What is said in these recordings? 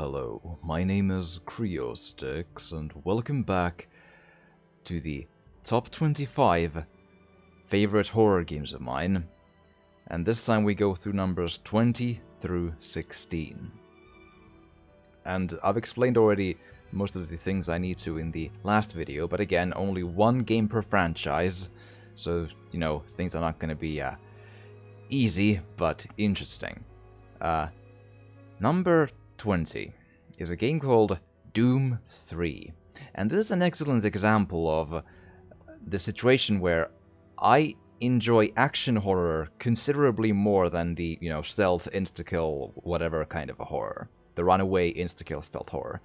Hello, my name is Creostix, and welcome back to the top 25 favorite horror games of mine. And this time we go through numbers 20 through 16. And I've explained already most of the things I need to in the last video, but again, only one game per franchise, so, things are not going to be easy, but interesting. Number 20 is a game called Doom 3. And this is an excellent example of the situation where I enjoy action horror considerably more than the, stealth, insta-kill, whatever kind of a horror. The runaway, insta-kill, stealth horror.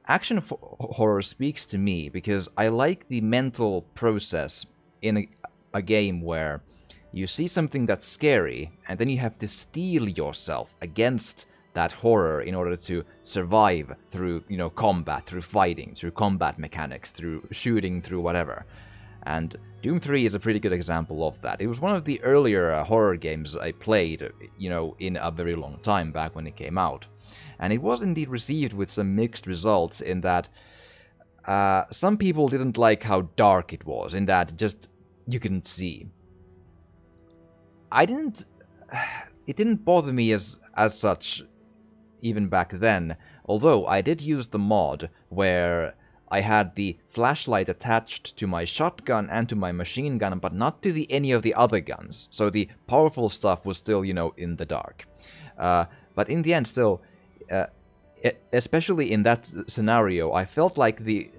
Action horror speaks to me because I like the mental process in a game where you see something that's scary, and then you have to steel yourself against that horror in order to survive through, combat, through fighting, through combat mechanics, through shooting, through whatever. And Doom 3 is a pretty good example of that. It was one of the earlier horror games I played, in a very long time back when it came out. And it was indeed received with some mixed results in that some people didn't like how dark it was, in that just you couldn't see. It didn't bother me as such even back then, although I did use the mod where I had the flashlight attached to my shotgun and to my machine gun, but not to any of the other guns, so the powerful stuff was still, in the dark. But in the end, still, especially in that scenario, I felt like the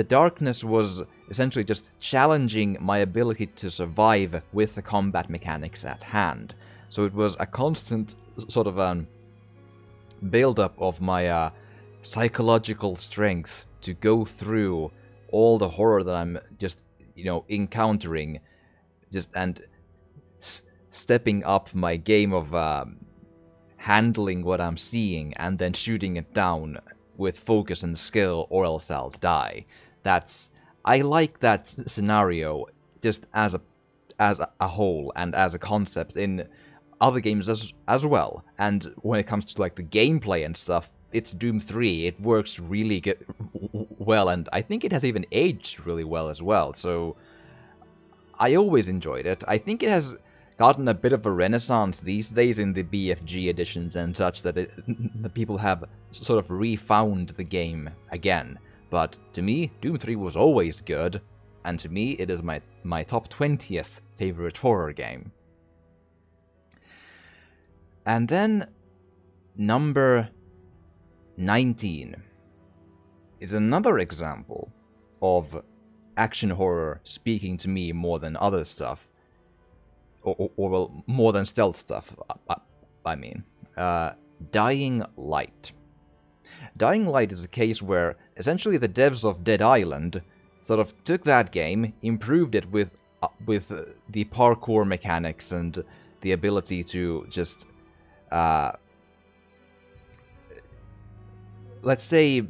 darkness was essentially just challenging my ability to survive with the combat mechanics at hand. So it was a constant sort of build-up of my psychological strength to go through all the horror that I'm just, encountering, and stepping up my game of handling what I'm seeing and then shooting it down with focus and skill, or else I'll die. I like that scenario just as a whole and as a concept in other games as well. And when it comes to like the gameplay and stuff, it's Doom 3. It works really good, well, and I think it has even aged really well as well. So I always enjoyed it. I think it has gotten a bit of a renaissance these days in the BFG editions and such, that the people have sort of refound the game again. But to me, Doom 3 was always good, and to me it is my top 20th favorite horror game. And then number 19 is another example of action horror speaking to me more than other stuff. Or well, more than stealth stuff, I mean. Dying Light. Dying Light is a case where essentially the devs of Dead Island sort of took that game, improved it with the parkour mechanics and the ability to just let's say,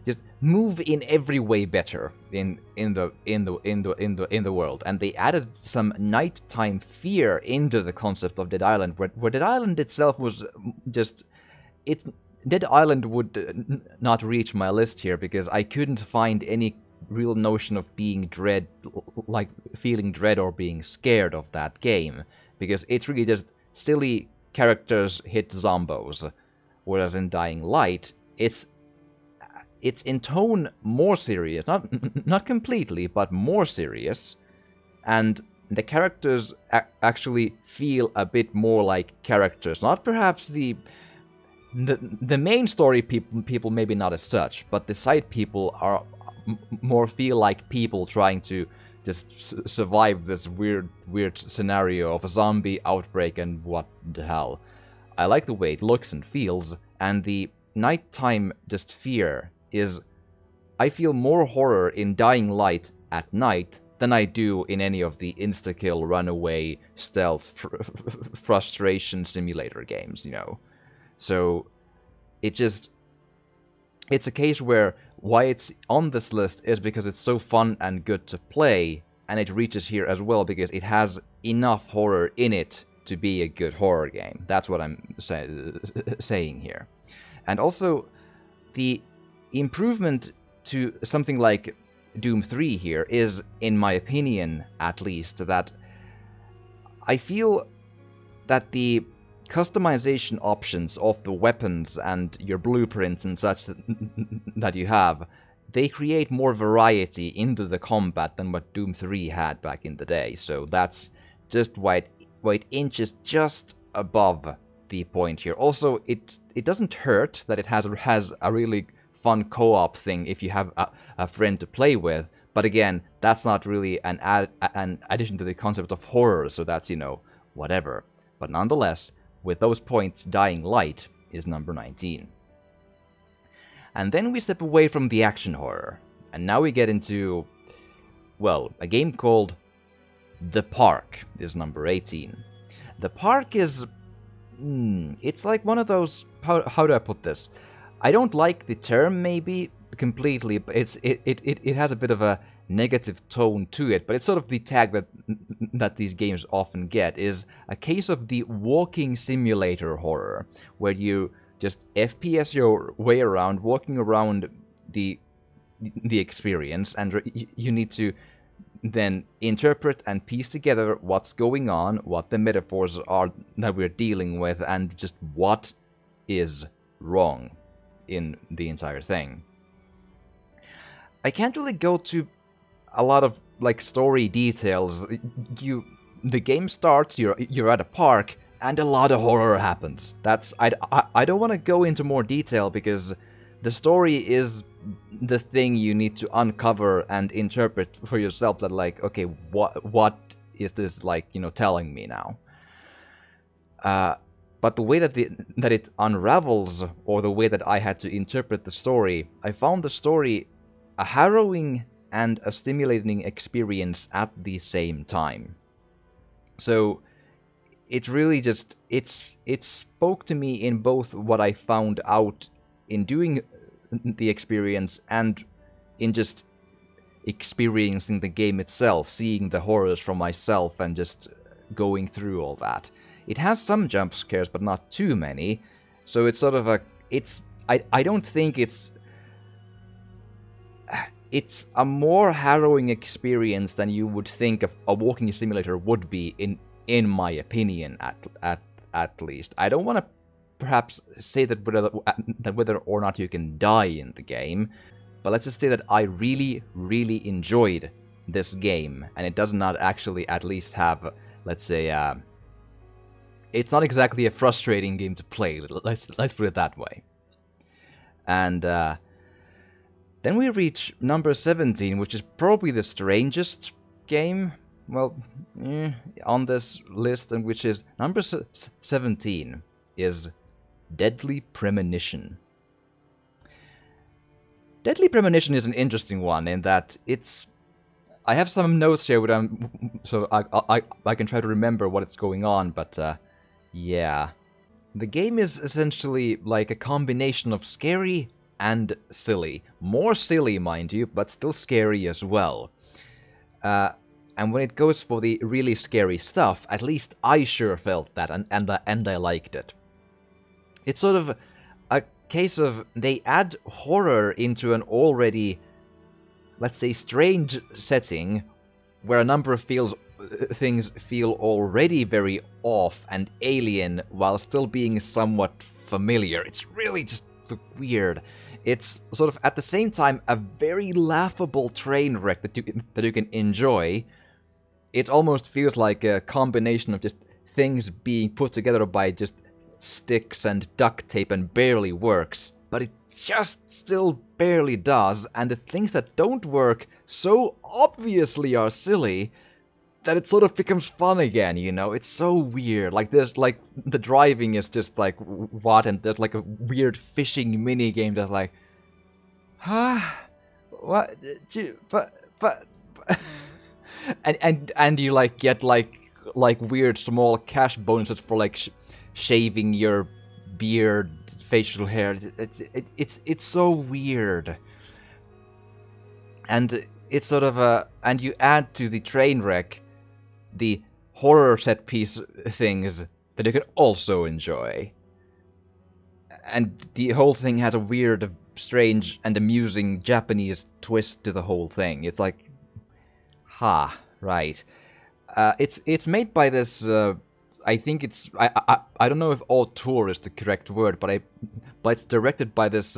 just move in every way better in the world. And they added some nighttime fear into the concept of Dead Island, where Dead Island itself was just Dead Island would not reach my list here because I couldn't find any real notion of being like feeling dread or being scared of that game, because it's really just silly characters hit zombos. Whereas in Dying Light, it's in tone more serious, not completely, but more serious, and the characters actually feel a bit more like characters. Not perhaps the main story people maybe not as such, but the side people are more feel like people trying to just survive this weird scenario of a zombie outbreak and what the hell. I like the way it looks and feels, and the nighttime just fear is... I feel more horror in Dying Light at night than I do in any of the insta-kill, runaway, stealth, frustration simulator games, So, it's a case where why it's on this list is because it's so fun and good to play, and it reaches here as well because it has enough horror in it to be a good horror game. That's what I'm saying here. And also, the improvement to something like Doom 3 here is, in my opinion at least, that I feel that the customization options of the weapons and your blueprints and such that you have, they create more variety into the combat than what Doom 3 had back in the day. So that's just why it inches just above the point here. Also, it doesn't hurt that it has a really fun co-op thing if you have a friend to play with. But again, that's not really an addition to the concept of horror, so that's, you know, whatever. But nonetheless, with those points, Dying Light is number 19. And then we step away from the action horror, and now we get into, well, a game called The Park is number 18. The Park is, it's like one of those, how do I put this? I don't like the term, maybe, completely, but it has a bit of a negative tone to it, but it's sort of the tag that these games often get, is a case of the walking simulator horror, where you just FPS your way around, walking around the experience, and you need to then interpret and piece together what's going on, what the metaphors are that we're dealing with, and just what is wrong in the entire thing. I can't really go to a lot of like story details. The game starts, you're at a park, and a lot of horror happens. I don't want to go into more detail because the story is the thing you need to uncover and interpret for yourself. That like, okay, what is this, like, you know, telling me now? But the way that it unravels, or the way that I had to interpret the story, I found the story a harrowing and a stimulating experience at the same time. So it really just, it spoke to me in both what I found out in doing the experience and in just experiencing the game itself, seeing the horrors from myself and just going through all that. It has some jump scares, but not too many. So it's sort of a, I don't think it's a more harrowing experience than you would think of a walking simulator would be, in my opinion, at least. I don't want to perhaps say that whether or not you can die in the game, but let's just say that I really, really enjoyed this game, and it does not actually at least have, let's say, it's not exactly a frustrating game to play. Let's put it that way. And then we reach number 17, which is probably the strangest game, well, on this list, and which is number 17 is Deadly Premonition. Deadly Premonition is an interesting one in that it's, I have some notes here so I can try to remember what is going on, but yeah. The game is essentially like a combination of scary and silly. More silly, mind you, but still scary as well. And when it goes for the really scary stuff, at least I sure felt that, and I liked it. It's sort of a case of they add horror into an already, let's say, strange setting, where a number of things feel already very off and alien while still being somewhat familiar. It's really just weird. It's sort of at the same time a very laughable train wreck that you can enjoy. It almost feels like a combination of just things being put together by just sticks and duct tape and barely works, but it just still barely does, and the things that don't work so obviously are silly that it sort of becomes fun again, you know? It's so weird. Like, there's, like, the driving is just, like, what? And there's, like, a weird fishing minigame that's like, huh? What? But... and you, like, get, like weird small cash bonuses for, like, shaving your beard, facial hair. It's so weird. And it's sort of a... And you add to the train wreck the horror set piece things that you can also enjoy. And the whole thing has a weird, strange, and amusing Japanese twist to the whole thing. It's like, right. It's made by this. I think it's. I don't know if auteur is the correct word, but it's directed by this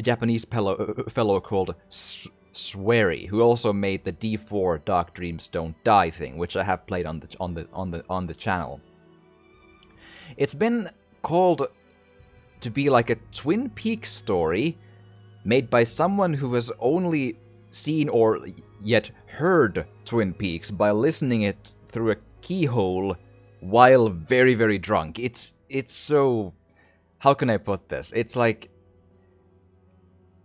Japanese fellow called Swery, who also made the D4 Dark Dreams Don't Die thing, which I have played on the channel. It's been called to be like a Twin Peaks story made by someone who has only seen or yet heard Twin Peaks by listening it through a keyhole while very, very drunk. It's so... How can I put this? It's like...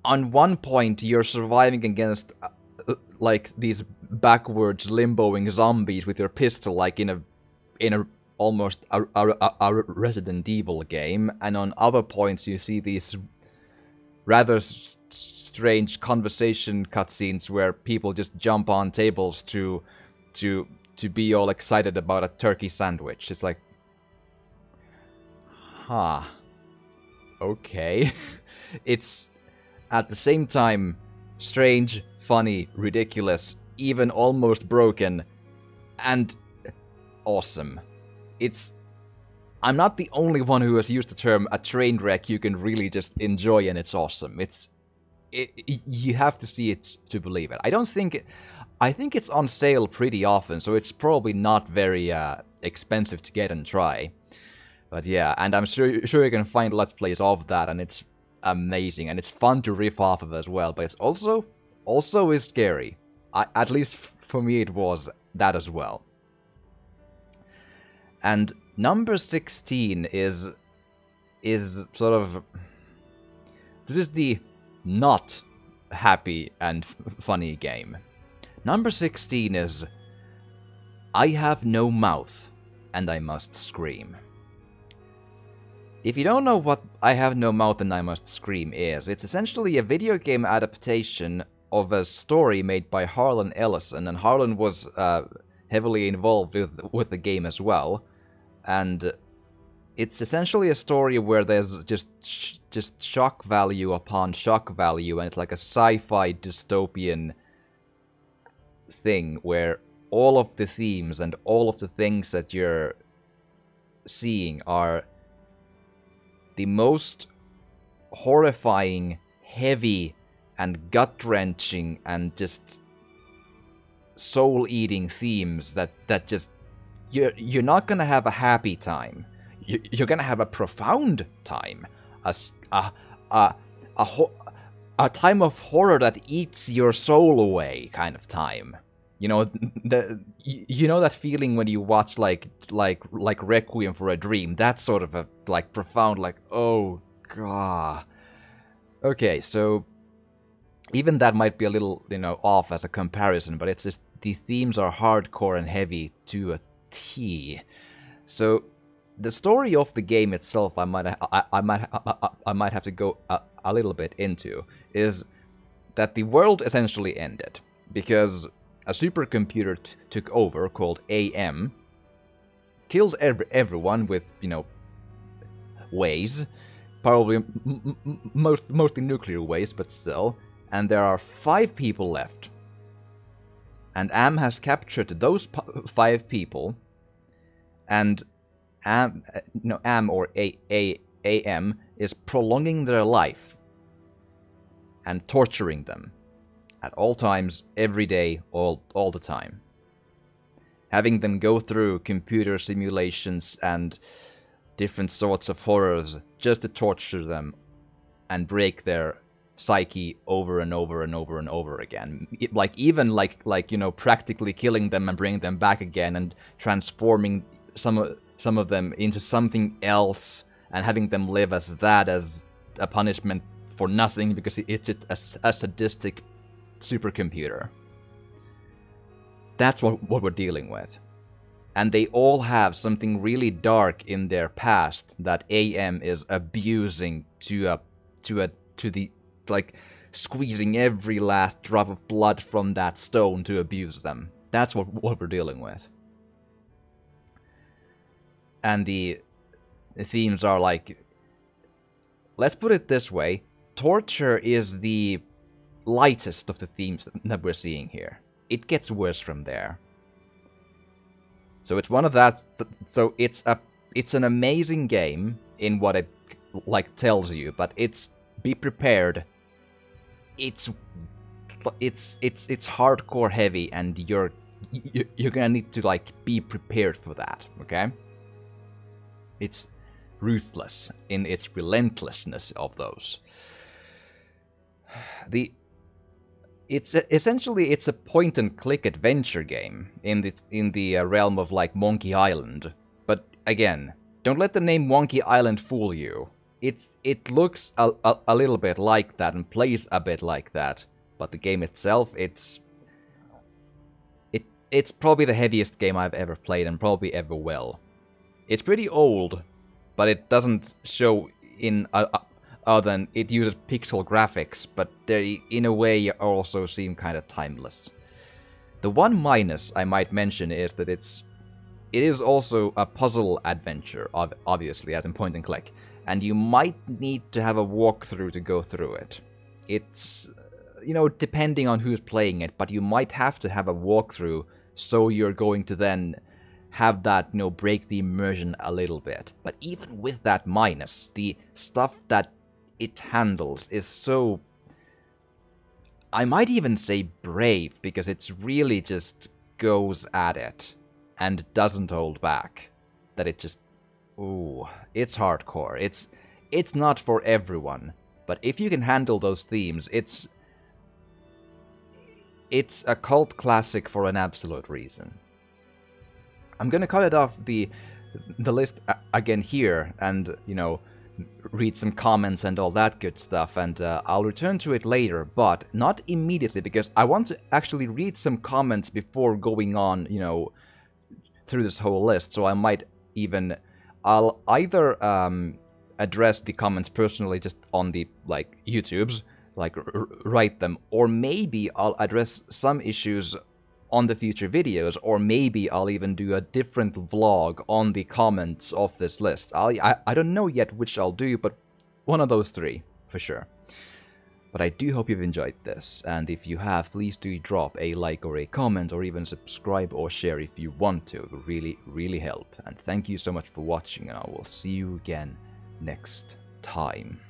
On one point, you're surviving against like these backwards limboing zombies with your pistol, like in a almost a Resident Evil game, and on other points you see these rather strange conversation cutscenes where people just jump on tables to be all excited about a turkey sandwich. It's like, okay. It's at the same time strange, funny, ridiculous, even almost broken, and awesome. I'm not the only one who has used the term a train wreck you can really just enjoy, and it's awesome. You have to see it to believe it. I think it's on sale pretty often, so it's probably not very expensive to get and try. But yeah, and I'm sure you can find Let's Plays of that, and it's amazing, and it's fun to riff off of as well, but it's also is scary. At least for me it was that as well. And number 16 is sort of... This is the not happy and funny game. Number 16 is I Have No Mouth and I Must Scream. If you don't know what I Have No Mouth and I Must Scream is, it's essentially a video game adaptation of a story made by Harlan Ellison, and Harlan was heavily involved with the game as well. And it's essentially a story where there's just shock value upon shock value, and it's like a sci-fi dystopian thing where all of the themes and all of the things that you're seeing are the most horrifying, heavy, and gut-wrenching and just soul-eating themes that just... You're not gonna have a happy time. You're gonna have a profound time. A time of horror that eats your soul away, kind of time. You know that feeling when you watch like Requiem for a Dream. That sort of a like profound, like, oh god. Okay, so even that might be a little, off as a comparison, but it's just the themes are hardcore and heavy to a T. So the story of the game itself, I might have to go a little bit into, is that the world essentially ended because a supercomputer took over called AM, killed everyone with ways, probably mostly nuclear waste, but still, and there are 5 people left. And AM has captured those 5 people, and AM or AM is prolonging their life and torturing them at all times, every day, all the time. Having them go through computer simulations and different sorts of horrors just to torture them and break their psyche over and over and over and over again. Even practically killing them and bringing them back again and transforming some of them into something else and having them live as a punishment for nothing because it's just a sadistic supercomputer. That's what we're dealing with. And they all have something really dark in their past that AM is abusing to the like squeezing every last drop of blood from that stone to abuse them. That's what we're dealing with. and the themes are like, let's put it this way, torture is the lightest of the themes that we're seeing here. It gets worse from there. So it's one of that. So it's an amazing game in what it like tells you, but it's be prepared. It's hardcore heavy, and you're gonna need to like be prepared for that. Okay. It's ruthless in its relentlessness of those. It's a point and click adventure game in the realm of like Monkey Island. But again, don't let the name Monkey Island fool you. It looks a little bit like that and plays a bit like that, but the game itself, it's probably the heaviest game I've ever played and probably ever will. It's pretty old, but it doesn't show in other than it uses pixel graphics, but they in a way also seem kind of timeless. The one minus I might mention is that it is also a puzzle adventure, obviously, as in point and click, and you might need to have a walkthrough to go through it. It's, depending on who's playing it, but you might have to have a walkthrough, so you're going to then have that, break the immersion a little bit. But even with that minus, the stuff that it handles is so, I might even say brave, because it's really just goes at it and doesn't hold back. That it just, ooh, it's hardcore. It's not for everyone, but if you can handle those themes, it's a cult classic for an absolute reason. I'm gonna cut it off the list again here, and read some comments and all that good stuff, and I'll return to it later, but not immediately, because I want to actually read some comments before going on, through this whole list. So I'll either address the comments personally just on the YouTubes, write them, or maybe I'll address some issues on the future videos, or maybe I'll even do a different vlog on the comments of this list. I don't know yet which I'll do, but one of those three, for sure. But I do hope you've enjoyed this, and if you have, please do drop a like or a comment, or even subscribe or share if you want to. It would really, really help. And thank you so much for watching, and I will see you again next time.